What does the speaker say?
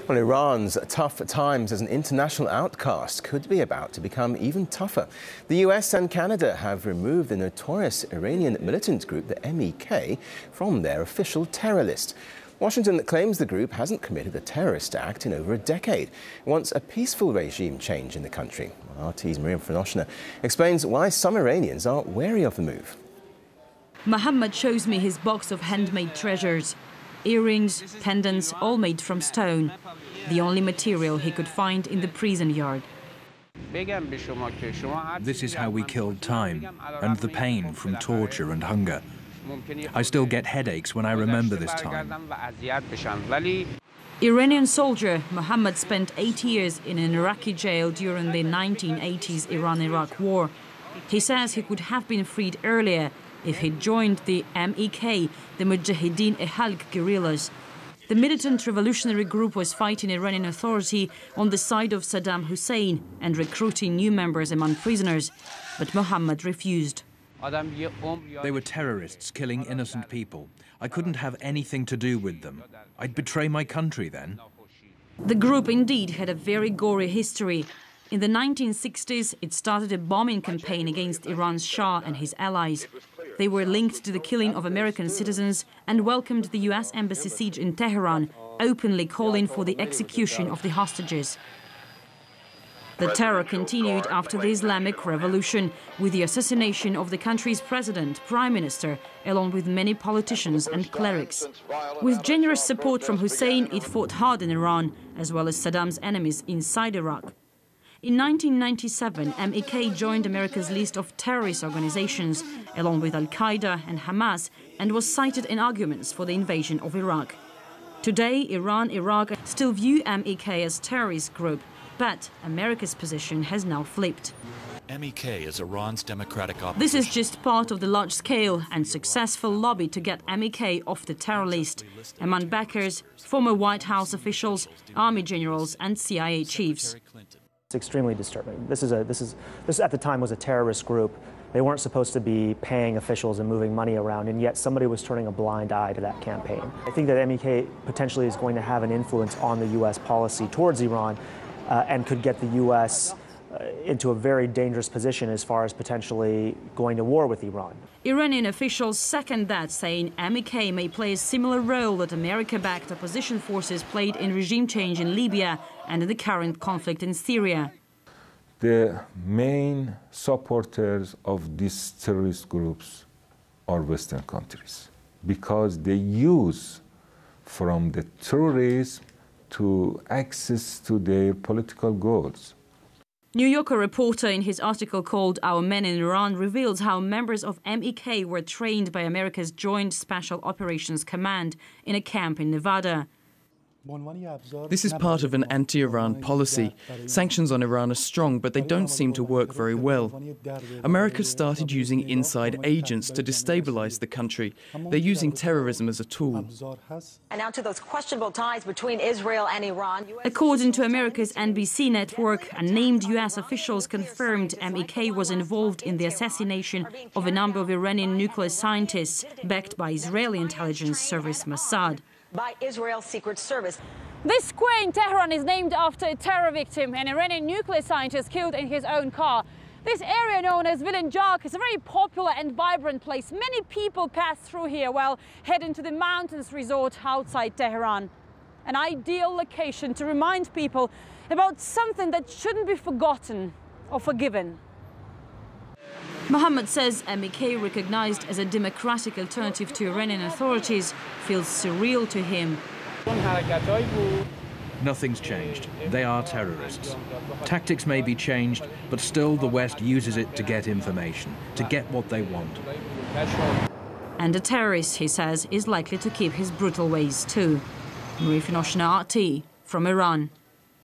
Well, Iran's tough times as an international outcast could be about to become even tougher. The US and Canada have removed the notorious Iranian militant group, the MEK, from their official terror list. Washington claims the group hasn't committed a terrorist act in over a decade. It wants a peaceful regime change in the country. RT's Miriam Frenoshna explains why some Iranians are wary of the move. Mohammed shows me his box of handmade treasures. Earrings, pendants, all made from stone. The only material he could find in the prison yard. This is how we killed time and the pain from torture and hunger. I still get headaches when I remember this time. Iranian soldier Mohammed spent 8 years in an Iraqi jail during the 1980s Iran-Iraq war. He says he could have been freed earlier if he'd joined the MEK, the Mujahideen-e-Khalq guerrillas. The militant revolutionary group was fighting Iranian authority on the side of Saddam Hussein and recruiting new members among prisoners. But Mohammed refused. They were terrorists killing innocent people. I couldn't have anything to do with them. I'd betray my country then. The group indeed had a very gory history. In the 1960s, it started a bombing campaign against Iran's Shah and his allies. They were linked to the killing of American citizens and welcomed the US embassy siege in Tehran, openly calling for the execution of the hostages. The terror continued after the Islamic Revolution, with the assassination of the country's president, prime minister, along with many politicians and clerics. With generous support from Hussein, it fought hard in Iran, as well as Saddam's enemies inside Iraq. In 1997, MEK joined America's list of terrorist organizations, along with Al-Qaeda and Hamas, and was cited in arguments for the invasion of Iraq. Today, Iran, Iraq still view MEK as a terrorist group, but America's position has now flipped. MEK is Iran's democratic opposition. This is just part of the large-scale and successful lobby to get MEK off the terror list. Among backers, former White House officials, army generals and CIA chiefs. It's extremely disturbing. This at the time was a terrorist group. They weren't supposed to be paying officials and moving money around, and yet somebody was turning a blind eye to that campaign. I think that MEK potentially is going to have an influence on the U.S. policy towards Iran and could get the U.S. Into a very dangerous position as far as potentially going to war with Iran. Iranian officials second that, saying MEK may play a similar role that America-backed opposition forces played in regime change in Libya and in the current conflict in Syria. The main supporters of these terrorist groups are Western countries because they use from the terrorism to access to their political goals. New Yorker reporter in his article called Our Men in Iran reveals how members of MEK were trained by America's Joint Special Operations Command in a camp in Nevada. This is part of an anti-Iran policy. Sanctions on Iran are strong, but they don't seem to work very well. America started using inside agents to destabilize the country. They're using terrorism as a tool. And now to those questionable ties between Israel and Iran. According to America's NBC network, unnamed US officials confirmed MEK was involved in the assassination of a number of Iranian nuclear scientists backed by Israeli intelligence service Mossad. By Israel's Secret Service. This square in Tehran is named after a terror victim, an Iranian nuclear scientist killed in his own car. This area known as Vilenjak is a very popular and vibrant place. Many people pass through here while heading to the mountains resort outside Tehran. An ideal location to remind people about something that shouldn't be forgotten or forgiven. Mohammed says MEK, recognized as a democratic alternative to Iranian authorities, feels surreal to him. Nothing's changed. They are terrorists. Tactics may be changed, but still the West uses it to get information, to get what they want. And a terrorist, he says, is likely to keep his brutal ways too. Miriam Frenoshna, RT, from Iran.